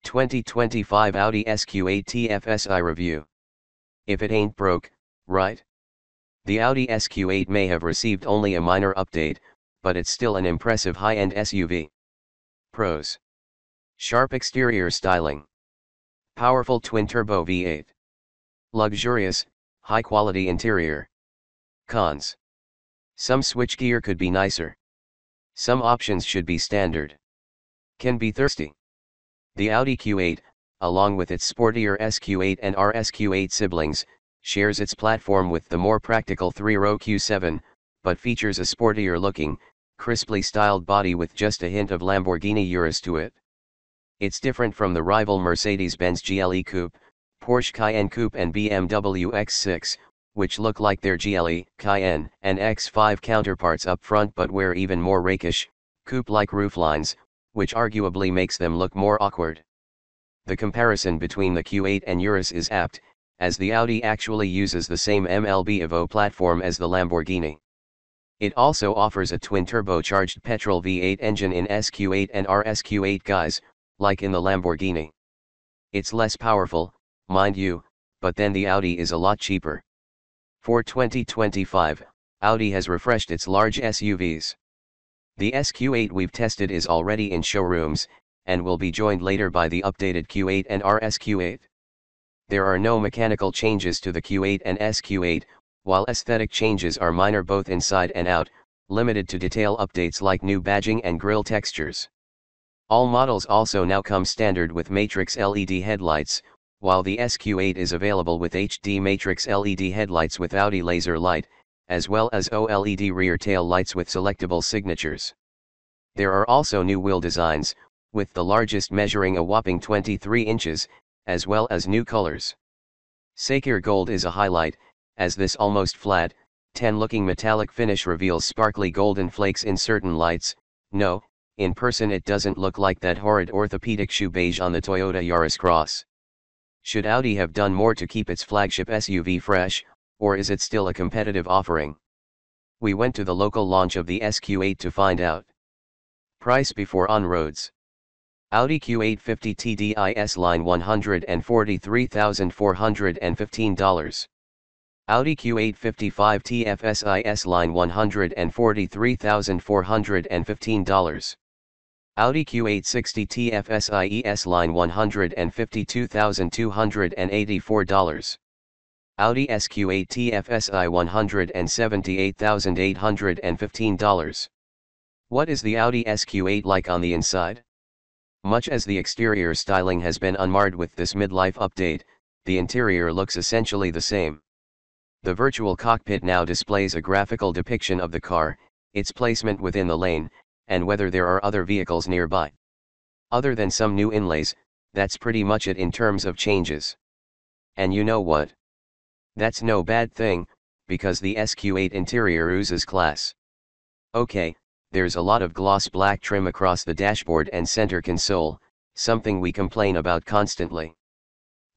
2025 Audi SQ8 TFSI review. If it ain't broke, right? The Audi SQ8 may have received only a minor update, but it's still an impressive high-end SUV. Pros: sharp exterior styling, powerful twin-turbo V8, luxurious, high-quality interior. Cons: some switchgear could be nicer. Some options should be standard. Can be thirsty. The Audi Q8, along with its sportier SQ8 and RSQ8 siblings, shares its platform with the more practical three-row Q7, but features a sportier-looking, crisply styled body with just a hint of Lamborghini Urus to it. It's different from the rival Mercedes-Benz GLE Coupe, Porsche Cayenne Coupe and BMW X6, which look like their GLE, Cayenne, and X5 counterparts up front but wear even more rakish, coupe-like rooflines, which arguably makes them look more awkward. The comparison between the Q8 and Urus is apt, as the Audi actually uses the same MLB Evo platform as the Lamborghini. It also offers a twin-turbocharged petrol V8 engine in SQ8 and RSQ8 guise, like in the Lamborghini. It's less powerful, mind you, but then the Audi is a lot cheaper. For 2025, Audi has refreshed its large SUVs. The SQ8 we've tested is already in showrooms, and will be joined later by the updated Q8 and RSQ8. There are no mechanical changes to the Q8 and SQ8, while aesthetic changes are minor both inside and out, limited to detail updates like new badging and grille textures. All models also now come standard with Matrix LED headlights, while the SQ8 is available with HD Matrix LED headlights with Audi laser light, as well as OLED rear tail lights with selectable signatures. There are also new wheel designs, with the largest measuring a whopping 23 inches, as well as new colors. Saphir Gold is a highlight, as this almost flat, tan-looking metallic finish reveals sparkly golden flakes in certain lights. No, in person it doesn't look like that horrid orthopedic shoe beige on the Toyota Yaris Cross. Should Audi have done more to keep its flagship SUV fresh, or is it still a competitive offering? We went to the local launch of the SQ8 to find out. Price before on-roads. Audi Q8 50 TDI S-Line $143,415. Audi Q8 55 TFSI S-Line $143,415. Audi Q8 60 TFSI S-Line $152,284. Audi SQ8 TFSI $178,815. What is the Audi SQ8 like on the inside? Much as the exterior styling has been unmarred with this midlife update, the interior looks essentially the same. The virtual cockpit now displays a graphical depiction of the car, its placement within the lane, and whether there are other vehicles nearby. Other than some new inlays, that's pretty much it in terms of changes. And you know what? That's no bad thing, because the SQ8 interior oozes class. Okay, there's a lot of gloss black trim across the dashboard and center console, something we complain about constantly.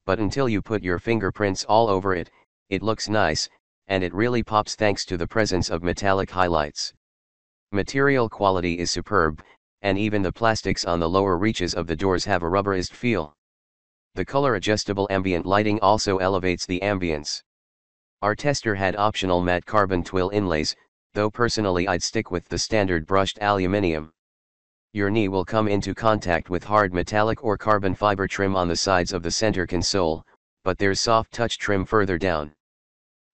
But until you put your fingerprints all over it, it looks nice, and it really pops thanks to the presence of metallic highlights. Material quality is superb, and even the plastics on the lower reaches of the doors have a rubberized feel. The color-adjustable ambient lighting also elevates the ambience. Our tester had optional matte carbon twill inlays, though personally I'd stick with the standard brushed aluminium. Your knee will come into contact with hard metallic or carbon fiber trim on the sides of the center console, but there's soft touch trim further down.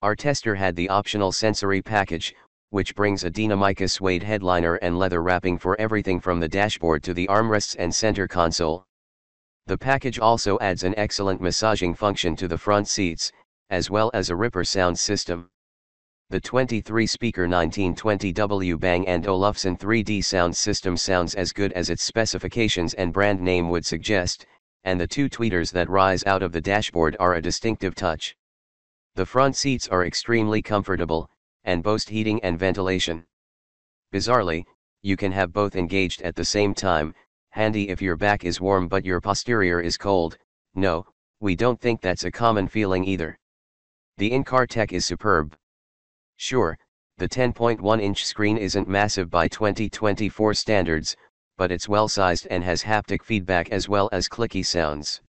Our tester had the optional sensory package, which brings a Dinamica suede headliner and leather wrapping for everything from the dashboard to the armrests and center console. The package also adds an excellent massaging function to the front seats, as well as a Ripper sound system. The 23-speaker 1920W Bang & Olufsen 3D sound system sounds as good as its specifications and brand name would suggest, and the two tweeters that rise out of the dashboard are a distinctive touch. The front seats are extremely comfortable, and boast heating and ventilation. Bizarrely, you can have both engaged at the same time, handy if your back is warm but your posterior is cold. No, we don't think that's a common feeling either. The in-car tech is superb. Sure, the 10.1-inch screen isn't massive by 2024 standards, but it's well sized and has haptic feedback as well as clicky sounds.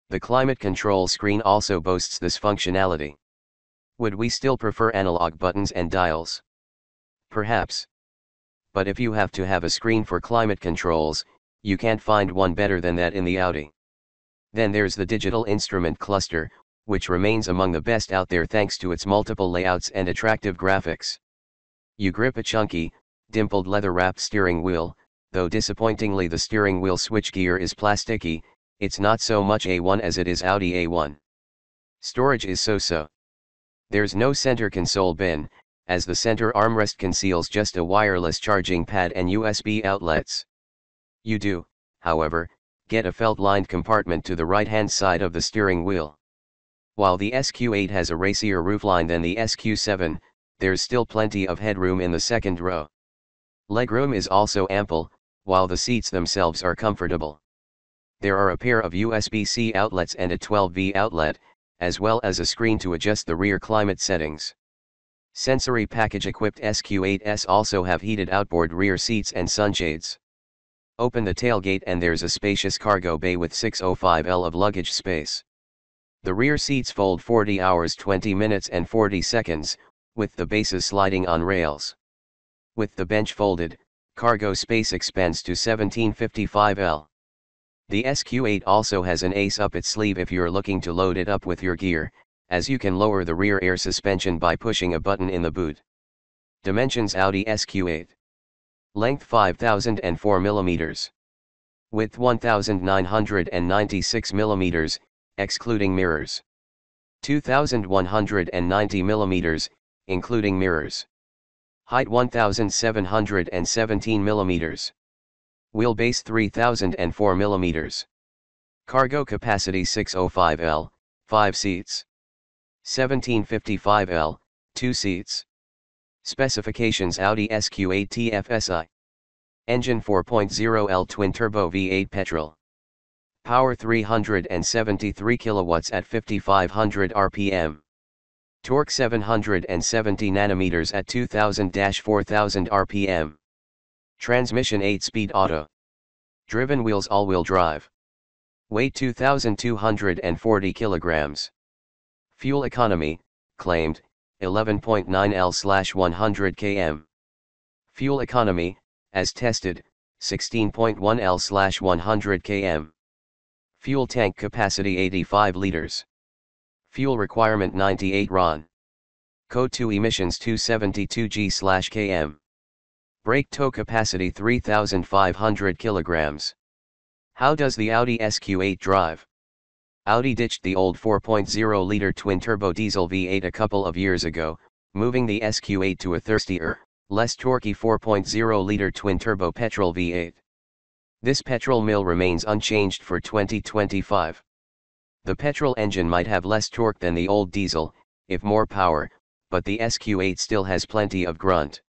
The climate control screen also boasts this functionality. Would we still prefer analog buttons and dials? Perhaps. But if you have to have a screen for climate controls, you can't find one better than that in the Audi. Then there's the digital instrument cluster, which remains among the best out there thanks to its multiple layouts and attractive graphics. You grip a chunky, dimpled leather-wrapped steering wheel, though disappointingly the steering wheel switchgear is plasticky. It's not so much A1 as it is Audi A1. Storage is so-so. There's no center console bin, as the center armrest conceals just a wireless charging pad and USB outlets. You do, however, get a felt-lined compartment to the right-hand side of the steering wheel. While the SQ8 has a racier roofline than the SQ7, there's still plenty of headroom in the second row. Legroom is also ample, while the seats themselves are comfortable. There are a pair of USB-C outlets and a 12V outlet, as well as a screen to adjust the rear climate settings. Sensory package-equipped SQ8s also have heated outboard rear seats and sunshades. Open the tailgate and there's a spacious cargo bay with 605L of luggage space. The rear seats fold 40 hours 20 minutes and 40 seconds, with the bases sliding on rails. With the bench folded, cargo space expands to 1755L. The SQ8 also has an ace up its sleeve if you're looking to load it up with your gear, as you can lower the rear air suspension by pushing a button in the boot. Dimensions: Audi SQ8. Length 5004 mm. Width 1996 mm, excluding mirrors. 2190 mm, including mirrors. Height 1717 mm. Wheelbase 3004 mm. Cargo capacity 605L, 5 seats. 1755L, 2 seats. Specifications: Audi SQ8 TFSI. Engine 4.0L twin-turbo V8 petrol. Power 373 kilowatts at 5500 RPM. Torque 770 Nm at 2000-4000 RPM. Transmission 8-speed auto. Driven wheels all-wheel drive. Weight 2240 kilograms. Fuel economy, claimed, 11.9 L/100 km. Fuel economy, as tested, 16.1 L/100 km. Fuel tank capacity 85 liters. Fuel requirement 98 RON. CO2 emissions 272 g/km. Brake tow capacity 3,500 kilograms. How does the Audi SQ8 drive? Audi ditched the old 4.0-liter twin-turbo diesel V8 a couple of years ago, moving the SQ8 to a thirstier, less torquey 4.0-liter twin-turbo petrol V8. This petrol mill remains unchanged for 2025. The petrol engine might have less torque than the old diesel, if more power, but the SQ8 still has plenty of grunt.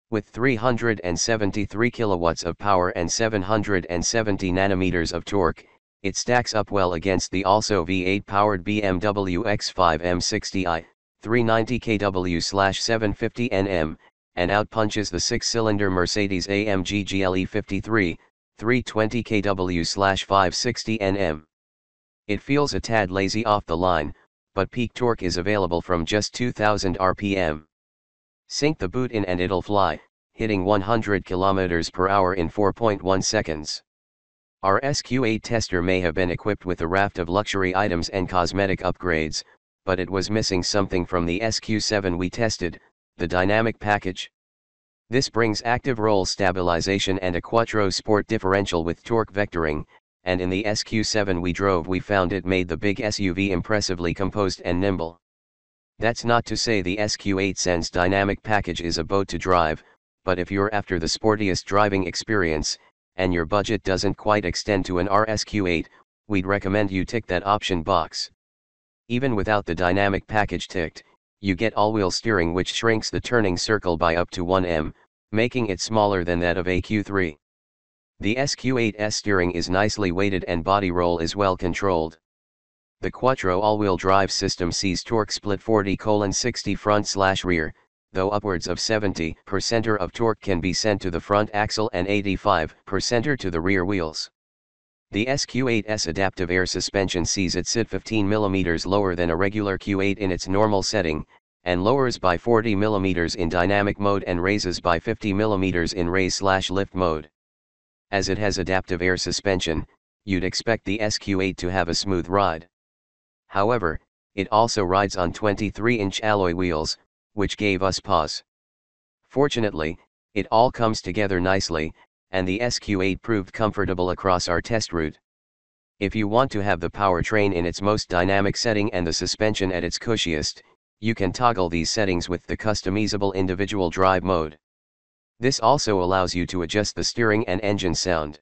With 373 kilowatts of power and 770 nanometers of torque, it stacks up well against the also V8-powered BMW X5 M60i, 390 kW/750 Nm, and outpunches the 6-cylinder Mercedes-AMG GLE 53, 320 kW/560 Nm. It feels a tad lazy off the line, but peak torque is available from just 2000 RPM. Sink the boot in and it'll fly, hitting 100 km per hour in 4.1 seconds. Our SQ8 tester may have been equipped with a raft of luxury items and cosmetic upgrades, but it was missing something from the SQ7 we tested, the dynamic package. This brings active roll stabilization and a Quattro Sport differential with torque vectoring, and in the SQ7 we drove we found it made the big SUV impressively composed and nimble. That's not to say the SQ8 Sense dynamic package is a boat to drive, but if you're after the sportiest driving experience, and your budget doesn't quite extend to an RSQ8, we'd recommend you tick that option box. Even without the dynamic package ticked, you get all-wheel steering which shrinks the turning circle by up to 1 m, making it smaller than that of a Q3. The SQ8's steering is nicely weighted and body roll is well controlled. The Quattro all-wheel drive system sees torque split 40:60 front/rear, though upwards of 70% of torque can be sent to the front axle and 85% to the rear wheels. The SQ8's adaptive air suspension sees it sit 15 mm lower than a regular Q8 in its normal setting, and lowers by 40 mm in dynamic mode and raises by 50 mm in raise/lift mode. As it has adaptive air suspension, you'd expect the SQ8 to have a smooth ride. However, it also rides on 23-inch alloy wheels, which gave us pause. Fortunately, it all comes together nicely, and the SQ8 proved comfortable across our test route. If you want to have the powertrain in its most dynamic setting and the suspension at its cushiest, you can toggle these settings with the customizable individual drive mode. This also allows you to adjust the steering and engine sound.